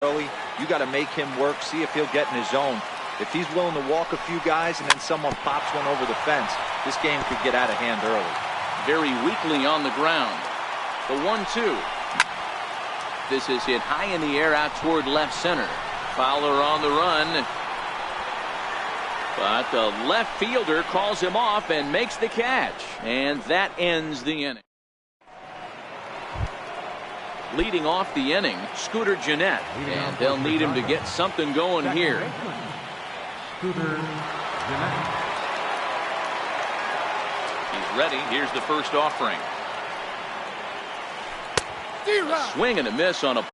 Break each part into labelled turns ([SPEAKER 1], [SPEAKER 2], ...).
[SPEAKER 1] early. You got to make him work, see if he'll get in his zone. If he's willing to walk a few guys and then someone pops one over the fence, this game could get out of hand early.
[SPEAKER 2] Very weakly on the ground. The 1-2. This is hit high in the air out toward left center. Fowler on the run. But the left fielder calls him off and makes the catch. And that ends the inning. Leading off the inning, Scooter Gennett. And they'll need him to get something going here.
[SPEAKER 3] Scooter Gennett.
[SPEAKER 2] He's ready. Here's the first offering. A swing and a miss on a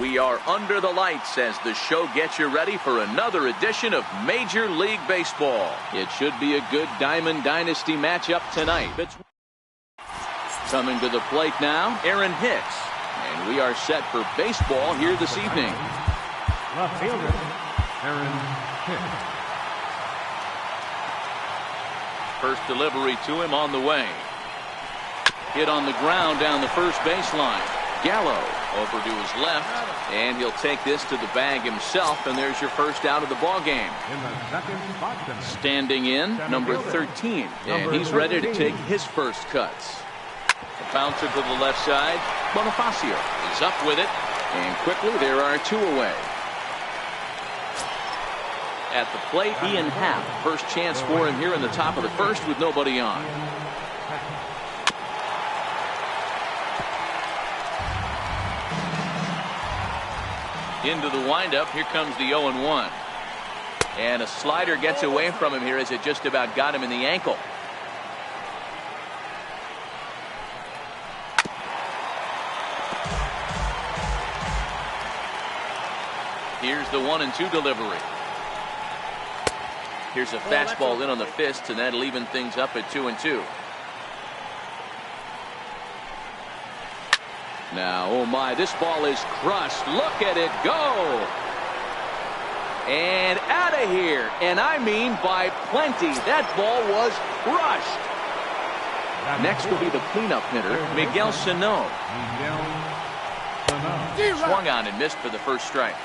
[SPEAKER 2] We are under the lights as the show gets you ready for another edition of Major League Baseball. It should be a good Diamond Dynasty matchup tonight. Coming to the plate now, Aaron Hicks. And we are set for baseball here this evening.
[SPEAKER 3] Left fielder, Aaron Hicks.
[SPEAKER 2] First delivery to him on the way. Hit on the ground down the first baseline. Gallo over to his left, and he'll take this to the bag himself, and there's your first out of the ball game. Standing in, number 13, and he's ready to take his first cuts. A bouncer to the left side. Bonifacio is up with it, and quickly there are two away. At the plate, Ian Happ. First chance for him here in the top of the first with nobody on. Into the windup. Here comes the 0-1. And a slider gets away from him here as it just about got him in the ankle. Here's the 1-2 delivery. Here's a fastball in on the fist, and that'll even things up at 2-2. Now, oh my, this ball is crushed. Look at it go. And out of here. And I mean by plenty. That ball was crushed. Next will be the cleanup hitter, Miguel Sano. Swung on and missed for the first strike.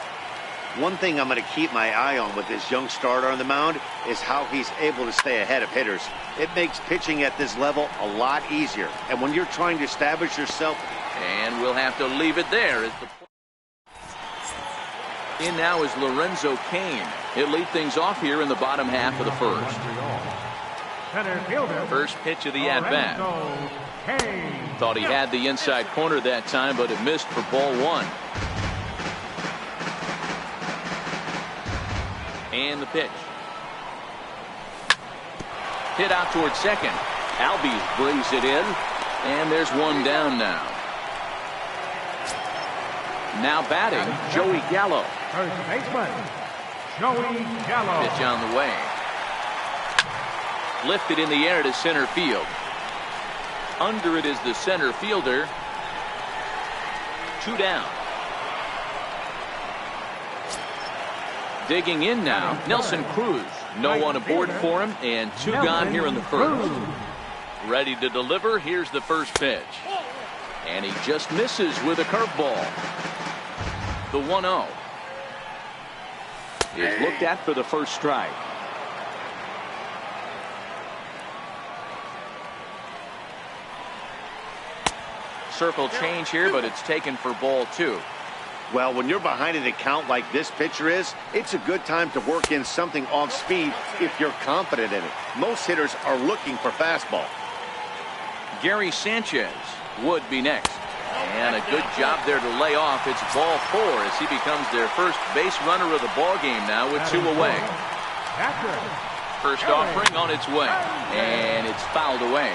[SPEAKER 4] One thing I'm going to keep my eye on with this young starter on the mound is how he's able to stay ahead of hitters. It makes pitching at this level a lot easier. And when you're trying to establish yourself.
[SPEAKER 2] And we'll have to leave it there. In now is Lorenzo Cain. He'll lead things off here in the bottom half of the first.
[SPEAKER 3] Center fielder.
[SPEAKER 2] First pitch of the at-bat.
[SPEAKER 3] Lorenzo Cain.
[SPEAKER 2] Thought he had the inside corner that time, but it missed for ball one. And the pitch. Hit out towards second. Albies brings it in. And there's one down now. Now batting, Joey Gallo.
[SPEAKER 3] First baseman, Joey Gallo.
[SPEAKER 2] Pitch on the way. Lifted in the air to center field. Under it is the center fielder. Two down. Digging in now, Nelson Cruz. No one aboard for him, and two gone here in the first. Ready to deliver. Here's the first pitch. And he just misses with a curveball. The 1-0 is looked at for the first strike. Circle change here, but it's taken for ball two.
[SPEAKER 4] Well, when you're behind an account like this pitcher is, it's a good time to work in something off speed if you're confident in it. Most hitters are looking for fastball.
[SPEAKER 2] Gary Sanchez would be next. And a good job there to lay off. It's ball four as he becomes their first base runner of the ball game now with two away. First offering on its way. And it's fouled away.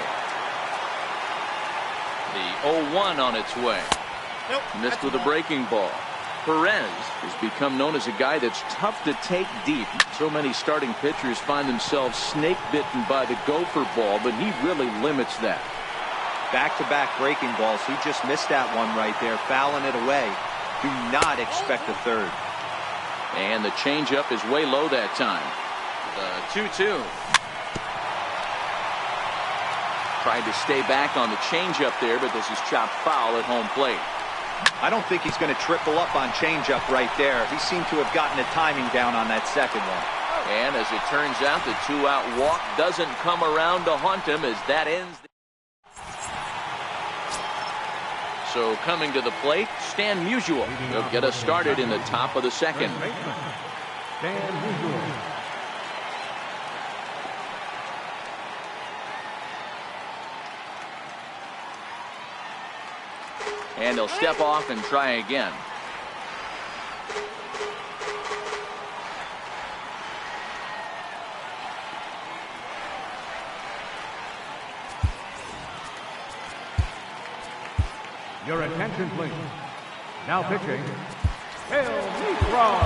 [SPEAKER 2] The 0-1 on its way. Missed with a breaking ball. Perez has become known as a guy that's tough to take deep. So many starting pitchers find themselves snake bitten by the gopher ball, but he really limits that.
[SPEAKER 1] Back-to-back breaking balls. He just missed that one right there, fouling it away. Do not expect a third.
[SPEAKER 2] And the changeup is way low that time. The 2-2. Tried to stay back on the changeup there, but this is chopped foul at home plate.
[SPEAKER 1] I don't think he's going to triple up on changeup right there. He seemed to have gotten the timing down on that second one.
[SPEAKER 2] And as it turns out, the two-out walk doesn't come around to haunt him as that ends. So coming to the plate, Stan Musial. He'll get us started in the top of the second.
[SPEAKER 3] Stan Musial.
[SPEAKER 2] And he'll step off and try again.
[SPEAKER 3] Your attention, please. Now pitching, Phil Niekro.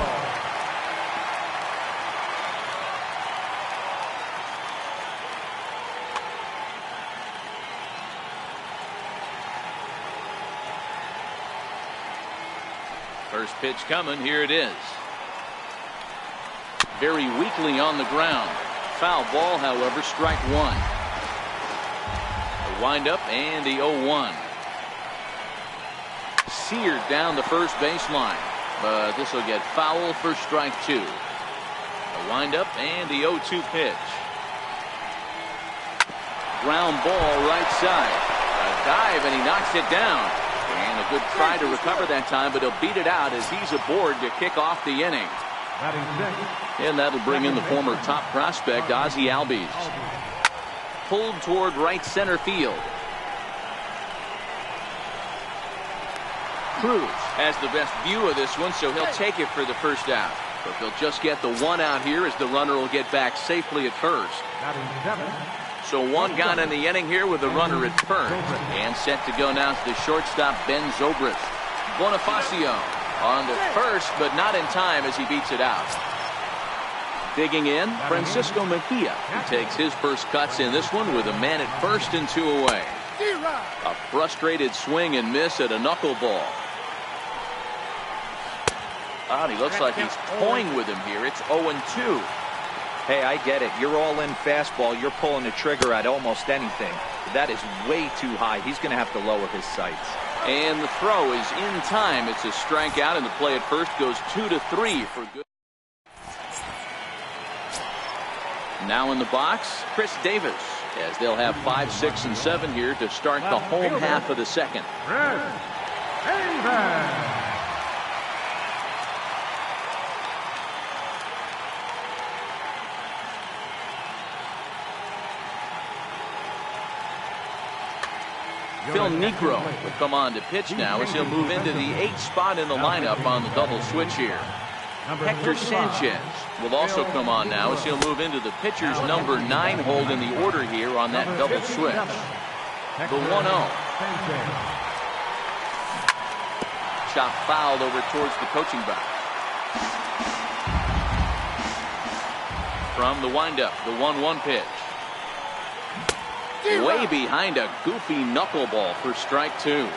[SPEAKER 2] First pitch coming. Here it is. Very weakly on the ground. Foul ball, however, strike one. The windup and the 0-1. Seared down the first baseline, but this will get foul for strike two. A windup and the 0-2 pitch. Ground ball right side. A dive and he knocks it down. And a good try to recover that time, but he'll beat it out as he's aboard to kick off the inning. And that'll bring in the former top prospect Ozzie Albies. Pulled toward right center field. Cruz has the best view of this one, so he'll take it for the first out. But they'll just get the one out here as the runner will get back safely at first. So one gone in the inning here with the runner at first. And set to go now to the shortstop, Ben Zobrist. Bonifacio on to first, but not in time as he beats it out. Digging in, Francisco Mejia. He takes his first cuts in this one with a man at first and two away. A frustrated swing and miss at a knuckleball. Oh, he looks like he's toying with him here. It's 0-2.
[SPEAKER 1] Hey, I get it. You're all in fastball. You're pulling the trigger at almost anything. That is way too high. He's going to have to lower his sights.
[SPEAKER 2] And the throw is in time. It's a strikeout, and the play at first goes 2-3 for good. Now in the box, Chris Davis, as they'll have 5, 6, and 7 here to start the home half of the second. Phil Negro will come on to pitch now as he'll move into the 8th spot in the lineup on the double switch here. Hector Sanchez will also come on now as he'll move into the pitcher's number 9 hold in the order here on that double switch. The 1-0. Shot fouled over towards the coaching box. From the windup, the 1-1 pitch. Way behind a goofy knuckleball for strike 2.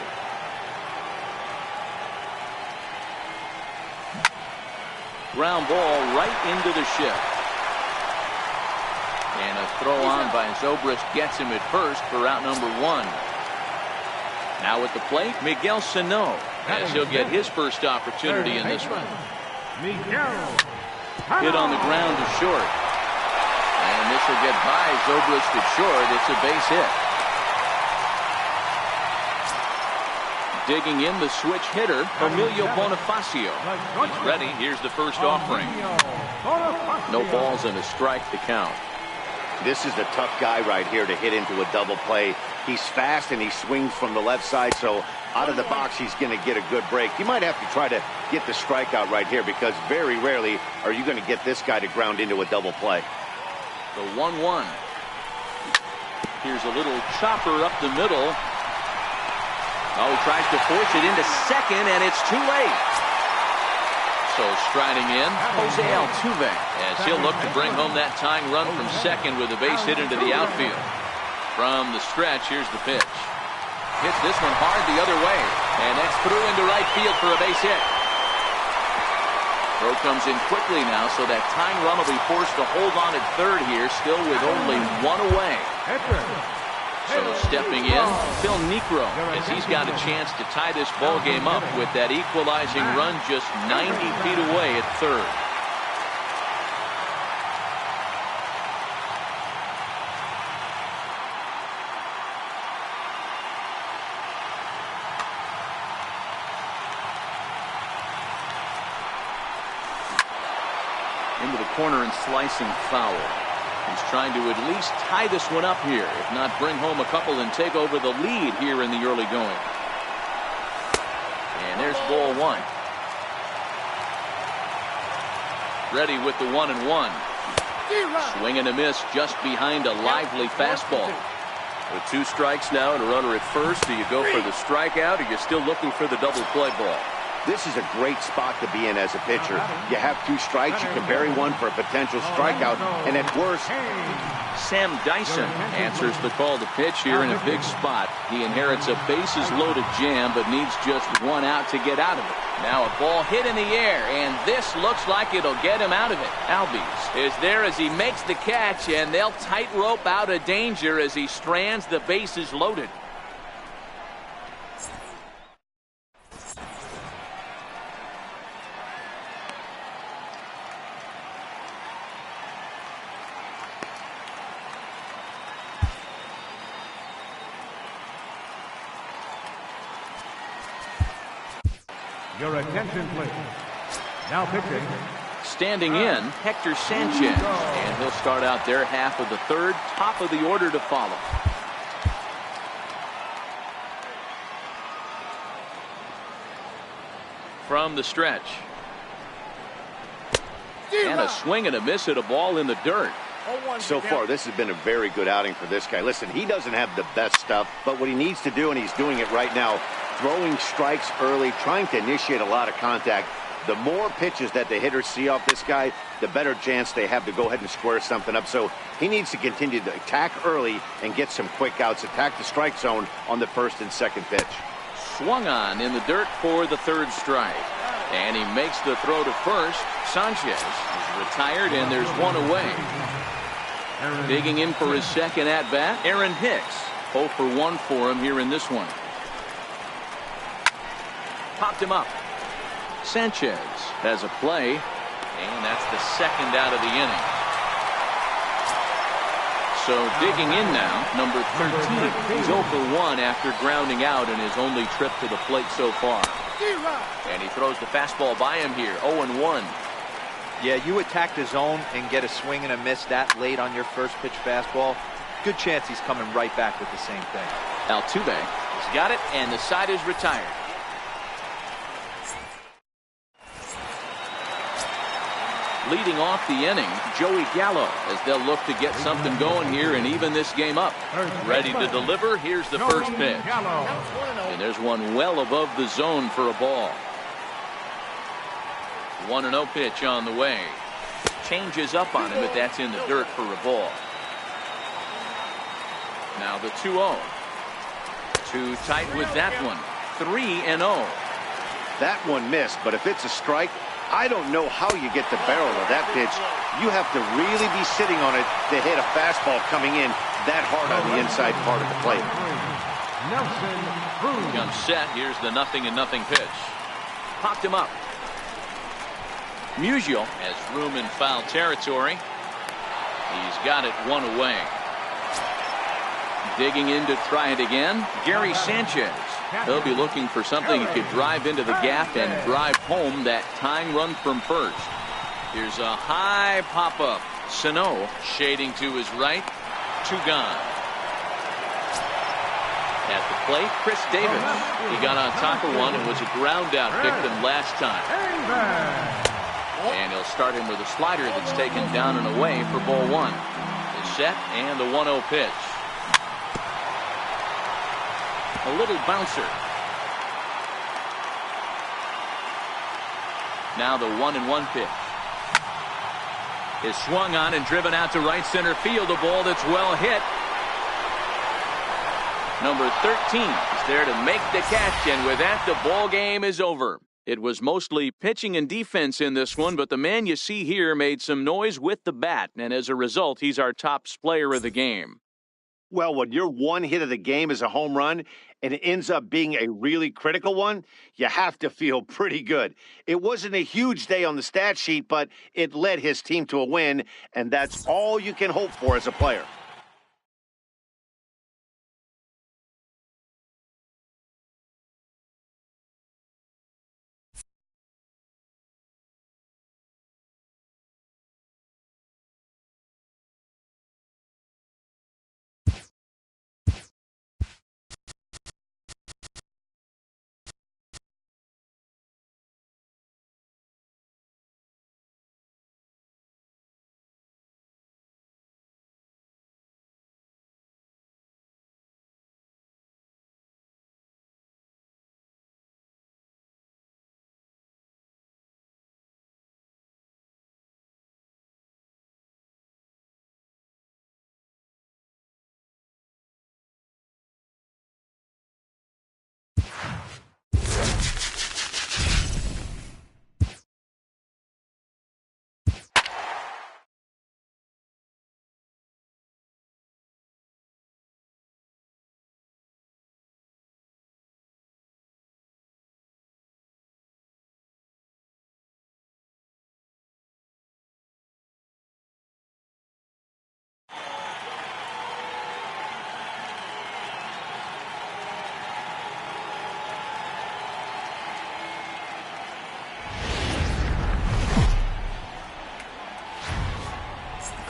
[SPEAKER 2] Ground ball right into the shift. And a throw on by Zobrist gets him at first for out number 1. Now at the plate, Miguel Sano, as he'll get his first opportunity in this one. Hit on the ground to short. And this will get by Zobrist at short. It's a base hit. Digging in the switch hitter, Emilio Bonifacio. He's ready. Here's the first offering. No balls and a strike to count.
[SPEAKER 4] This is a tough guy right here to hit into a double play. He's fast and he swings from the left side, so out of the box he's going to get a good break. You might have to try to get the strikeout right here because very rarely are you going to get this guy to ground into a double play.
[SPEAKER 2] The 1-1. Here's a little chopper up the middle. Oh, he tries to force it into second, and it's too late. So striding in, Jose Altuve, as he'll look to bring home that tying run from second with a base hit into the outfield. From the stretch, here's the pitch. Hits this one hard the other way, and that's through into right field for a base hit. Throw comes in quickly now, so that tying run will be forced to hold on at third here, still with only 1 away. So stepping in, Phil Negro, as he's got a chance to tie this ball game up with that equalizing run just 90 feet away at third. Into the corner and slicing foul. He's trying to at least tie this one up here, if not bring home a couple and take over the lead here in the early going. And there's ball 1. Ready with the 1-1. Swing and a miss just behind a lively fastball.
[SPEAKER 5] With 2 strikes now and a runner at first, do you go for the strikeout or you're still looking for the double play ball?
[SPEAKER 4] This is a great spot to be in as a pitcher. You have 2 strikes, you can bury one for a potential strikeout, and at worst,
[SPEAKER 2] Sam Dyson answers the call to pitch here in a big spot. He inherits a bases-loaded jam, but needs just 1 out to get out of it. Now a ball hit in the air, and this looks like it'll get him out of it. Albies is there as he makes the catch, and they'll tightrope out of danger as he strands the bases loaded.
[SPEAKER 3] Your attention, please. Now pitching.
[SPEAKER 2] Standing in, Hector Sanchez. And he'll start out their half of the third, top of the order to follow. From the stretch. And a swing and a miss at a ball in the dirt.
[SPEAKER 4] so far this has been a very good outing for this guy. Listen, he doesn't have the best stuff, but what he needs to do, and he's doing it right now, throwing strikes early, trying to initiate a lot of contact. The more pitches that the hitters see off this guy, the better chance they have to go ahead and square something up. So he needs to continue to attack early and get some quick outs, attack the strike zone on the first and second pitch.
[SPEAKER 2] Swung on in the dirt for the third strike. And he makes the throw to first. Sanchez is retired, and there's one away. Digging in for his second at-bat, Aaron Hicks. 0 for 1 for him here in this one. Popped him up. Sanchez has a play, and that's the second out of the inning. So digging in now, number 13. He's 0 for 1 after grounding out in his only trip to the plate so far. And he throws the fastball by him here, 0-1.
[SPEAKER 1] Yeah, you attack the zone and get a swing and a miss that late on your first pitch fastball. Good chance he's coming right back with the same thing.
[SPEAKER 2] Altuve He's got it, and the side is retired. Leading off the inning, Joey Gallo, as they'll look to get something going here and even this game up. Ready to deliver. Here's the first pitch. And there's one well above the zone for a ball. 1-0 pitch on the way. Changes up on him, but that's in the dirt for a ball. Now the 2-0. Too tight with that one. 3-0.
[SPEAKER 4] That one missed, but if it's a strike, I don't know how you get the barrel of that pitch. You have to really be sitting on it to hit a fastball coming in that hard on the inside part of the plate.
[SPEAKER 2] Comes set. Here's the 0-0 pitch. Popped him up. Musial has room in foul territory. He's got it one away. Digging in to try it again, Gary Sanchez. He'll be looking for something he could drive into the gap and drive home that tying run from first. Here's a high pop-up. Sano shading to his right. 2 gone. At the plate, Chris Davis. He got on top of one and was a ground-out victim last time. And he'll start him with a slider that's taken down and away for ball 1. The set and the 1-0 pitch. A little bouncer. Now the 1-1 pitch. Is swung on and driven out to right center field. A ball that's well hit. Number 13 is there to make the catch, and with that, the ball game is over. It was mostly pitching and defense in this one, but the man you see here made some noise with the bat, and as a result, he's our top player of the game.
[SPEAKER 4] Well, when your one hit of the game is a home run and it ends up being a really critical one, you have to feel pretty good. It wasn't a huge day on the stat sheet, but it led his team to a win, and that's all you can hope for as a player.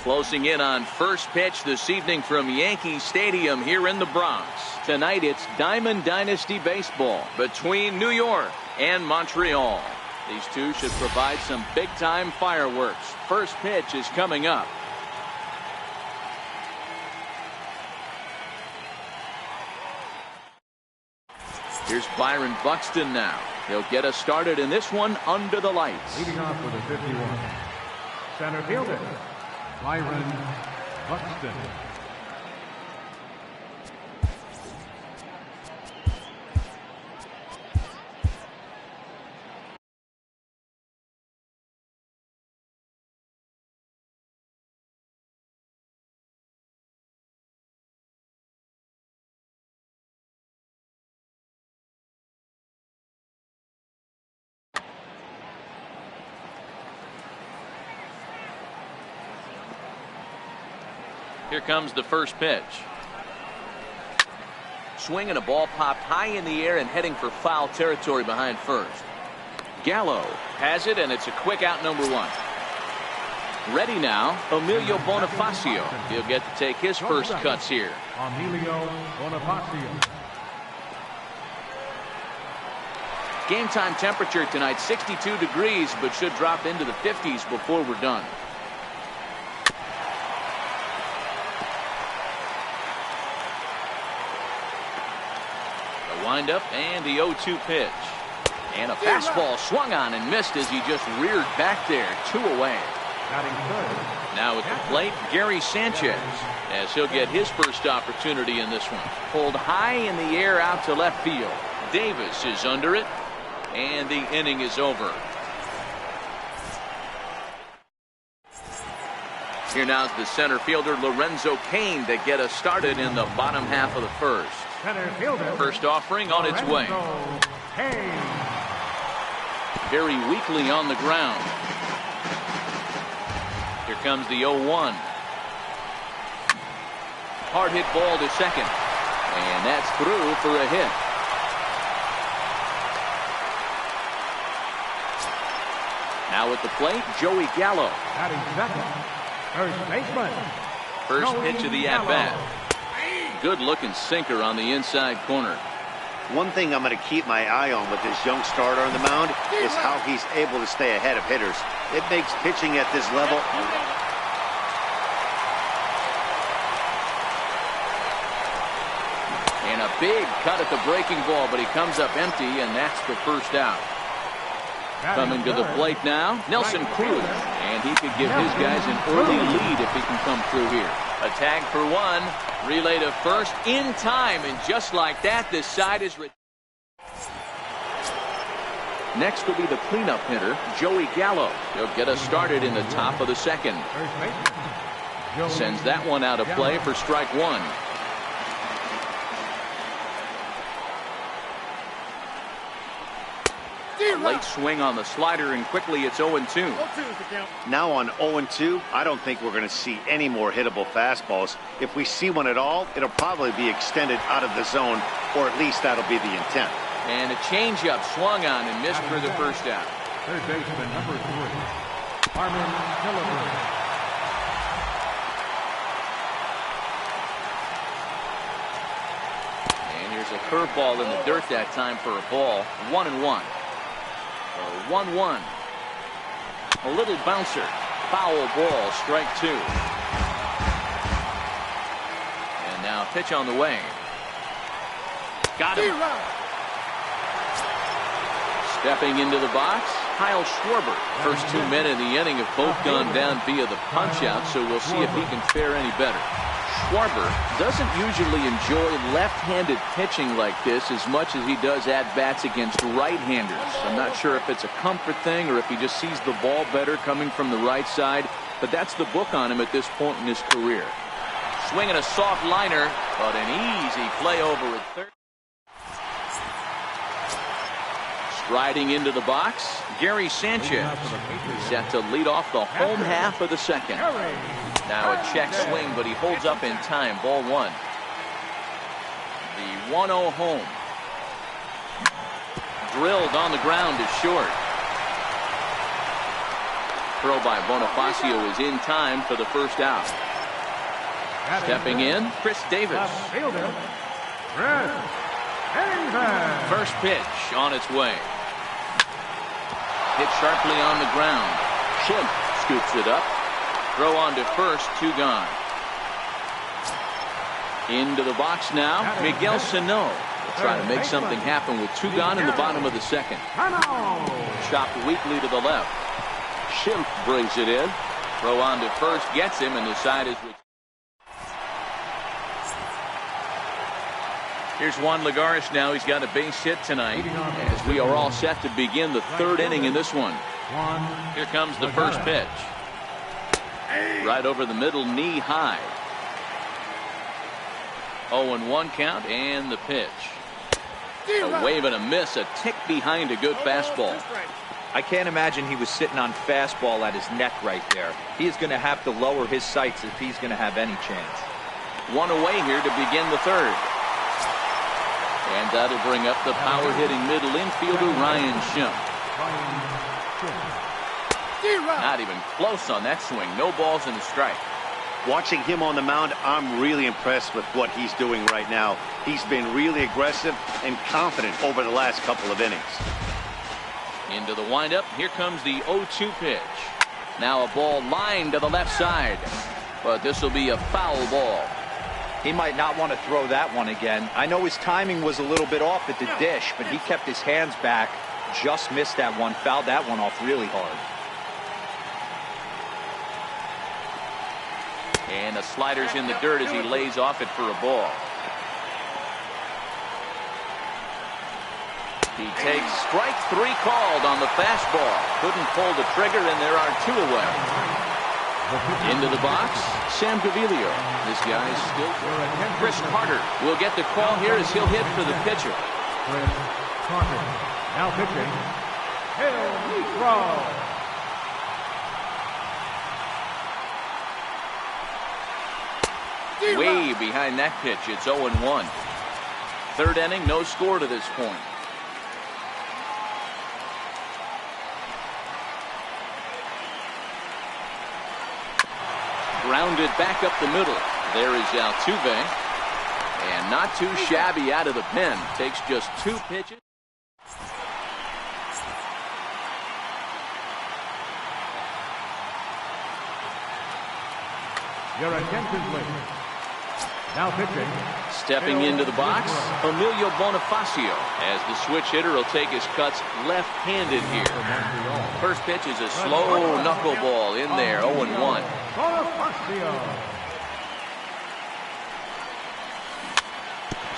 [SPEAKER 2] Closing in on first pitch this evening from Yankee Stadium here in the Bronx. Tonight it's Diamond Dynasty Baseball between New York and Montreal. These two should provide some big-time fireworks. First pitch is coming up. Here's Byron Buxton now. He'll get us started in this one under the lights.
[SPEAKER 3] Leading off with a 51. Center fielder, Byron Buxton.
[SPEAKER 2] Here comes the first pitch. Swing and a ball popped high in the air and heading for foul territory behind first. Gallo has it, and it's a quick out, number one. Ready now, Emilio Bonifacio. He'll get to take his first cuts here.
[SPEAKER 3] Emilio Bonifacio.
[SPEAKER 2] Game time temperature tonight, 62 degrees, but should drop into the 50s before we're done. The windup and the 0-2 pitch. And a fastball swung on and missed as he just reared back there. 2 away. Now at the plate, Gary Sanchez, as he'll get his first opportunity in this one. Pulled high in the air out to left field. Davis is under it, and the inning is over. Here now is the center fielder Lorenzo Cain to get us started in the bottom half of the first. First offering on its way. Very weakly on the ground. Here comes the 0-1. Hard hit ball to second. And that's through for a hit. Now at the plate, Joey Gallo. First pitch of the at-bat. Good looking sinker on the inside corner.
[SPEAKER 4] One thing I'm going to keep my eye on with this young starter on the mound is how he's able to stay ahead of hitters. It makes pitching at this level.
[SPEAKER 2] And a big cut at the breaking ball, but he comes up empty, and that's the first out. Coming to the plate now, Nelson Cruz. And he could give his guys an early lead if he can come through here. A tag for one. Relay to first in time, and just like that, this side is... Next will be the cleanup hitter, Joey Gallo. He'll get us started in the top of the second. Sends that one out of play for strike one. A late swing on the slider, and quickly it's 0-2.
[SPEAKER 4] Now on 0-2, I don't think we're going to see any more hittable fastballs. If we see one at all, it'll probably be extended out of the zone, or at least that'll be the intent.
[SPEAKER 2] And a changeup swung on and missed for the first out.
[SPEAKER 3] Third baseman number 3, Armin Miller.
[SPEAKER 2] And here's a curveball in the dirt that time for a ball. 1-1. 1-1. A little bouncer. Foul ball, strike two. And now pitch on the way. Got him. Stepping into the box, Kyle Schwarber. First 2 men in the inning have both gone down via the punch-out, so we'll see if he can fare any better. Schwarber doesn't usually enjoy left-handed pitching like this as much as he does at-bats against right-handers. I'm not sure if it's a comfort thing or if he just sees the ball better coming from the right side, but that's the book on him at this point in his career. Swinging a soft liner, but an easy play over at third. Striding into the box, Gary Sanchez. Set to lead off the home half of the second. Now a check swing, but he holds up in time. Ball one. The 1-0 home. Drilled on the ground to short. Throw by Bonifacio is in time for the first out. Stepping in, Chris Davis. First pitch on its way. Hit sharply on the ground. Schimpf scoops it up. Throw on to first, 2 gone. Into the box now, Miguel Sano will try to make something happen with 2 gone in the bottom of the second. Chopped weakly to the left. Schimpf brings it in. Throw on to first, gets him, and the side is... Here's Juan Lagares now. He's got a base hit tonight as we are all set to begin the third inning in this one. Here comes the first pitch. Right over the middle, knee high. 0-1 count, and the pitch. A wave and a miss, a tick behind a good fastball.
[SPEAKER 1] I can't imagine he was sitting on fastball at his neck right there. He is going to have to lower his sights if he's going to have any chance.
[SPEAKER 2] 1 away here to begin the third. And that'll bring up the power-hitting middle infielder, Ryan Schimpf. Not even close on that swing. No balls and a strike.
[SPEAKER 4] Watching him on the mound, I'm really impressed with what he's doing right now. He's been really aggressive and confident over the last couple of innings.
[SPEAKER 2] Into the windup. Here comes the 0-2 pitch. Now a ball lined to the left side. But this will be a foul ball.
[SPEAKER 1] He might not want to throw that one again. I know his timing was a little bit off at the dish, but he kept his hands back. Just missed that one. Fouled that one off really hard.
[SPEAKER 2] And the slider's in the dirt as he lays off it for a ball. He takes strike 3 called on the fastball. Couldn't pull the trigger, and there are 2 away. Into the box, Sam Gaviglio. This guy's still. Chris Carter will get the call here as he'll hit for the pitcher.
[SPEAKER 3] Chris Carter. Now pitching. Hill Negro.
[SPEAKER 2] Way behind that pitch. It's 0-1. Third inning, no score to this point. Grounded back up the middle. There is Altuve. And not too shabby out of the pen. Takes just 2 pitches.
[SPEAKER 3] Your attention, please. Now pitching.
[SPEAKER 2] Stepping into the box, Emilio Bonifacio, as the switch hitter will take his cuts left-handed here. First pitch is a slow knuckleball in there, 0-1.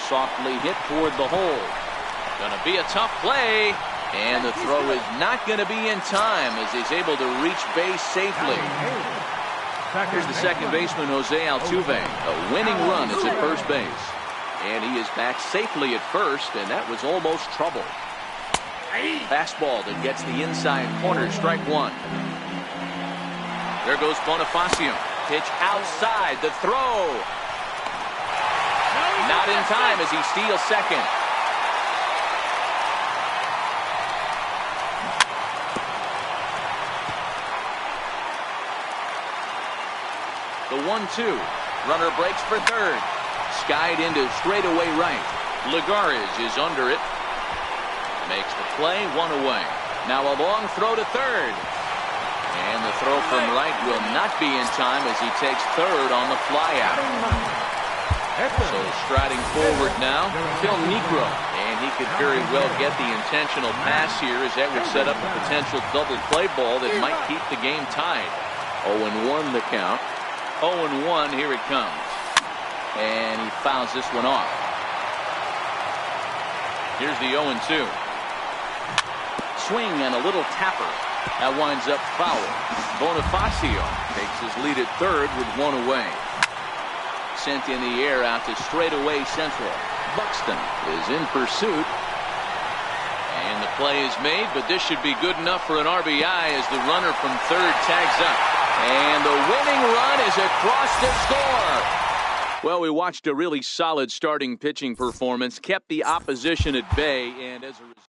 [SPEAKER 2] Softly hit toward the hole. Gonna be a tough play, and the throw is not gonna be in time as he's able to reach base safely. Here's the second baseman, Jose Altuve. A winning run is at first base. And he is back safely at first, and that was almost trouble. Fastball that gets the inside corner, strike 1. There goes Bonifacio. Pitch outside, the throw. Not in time as he steals second. The 1-2. Runner breaks for third. Skied into straightaway right. Lagares is under it. Makes the play, 1 away. Now a long throw to third. And the throw from right will not be in time as he takes third on the flyout. So striding forward now, Phil Negro. And he could very well get the intentional pass here as that would set up a potential double play ball that might keep the game tied. 0-1 the count. 0-1, here it comes. And he fouls this one off. Here's the 0-2. Swing and a little tapper. That winds up foul. Bonifacio takes his lead at third with 1 away. Sent in the air out to straightaway central. Buxton is in pursuit. And the play is made, but this should be good enough for an RBI as the runner from third tags up. And the winning run is across the score. Well, we watched a really solid starting pitching performance, kept the opposition at bay, and as a result.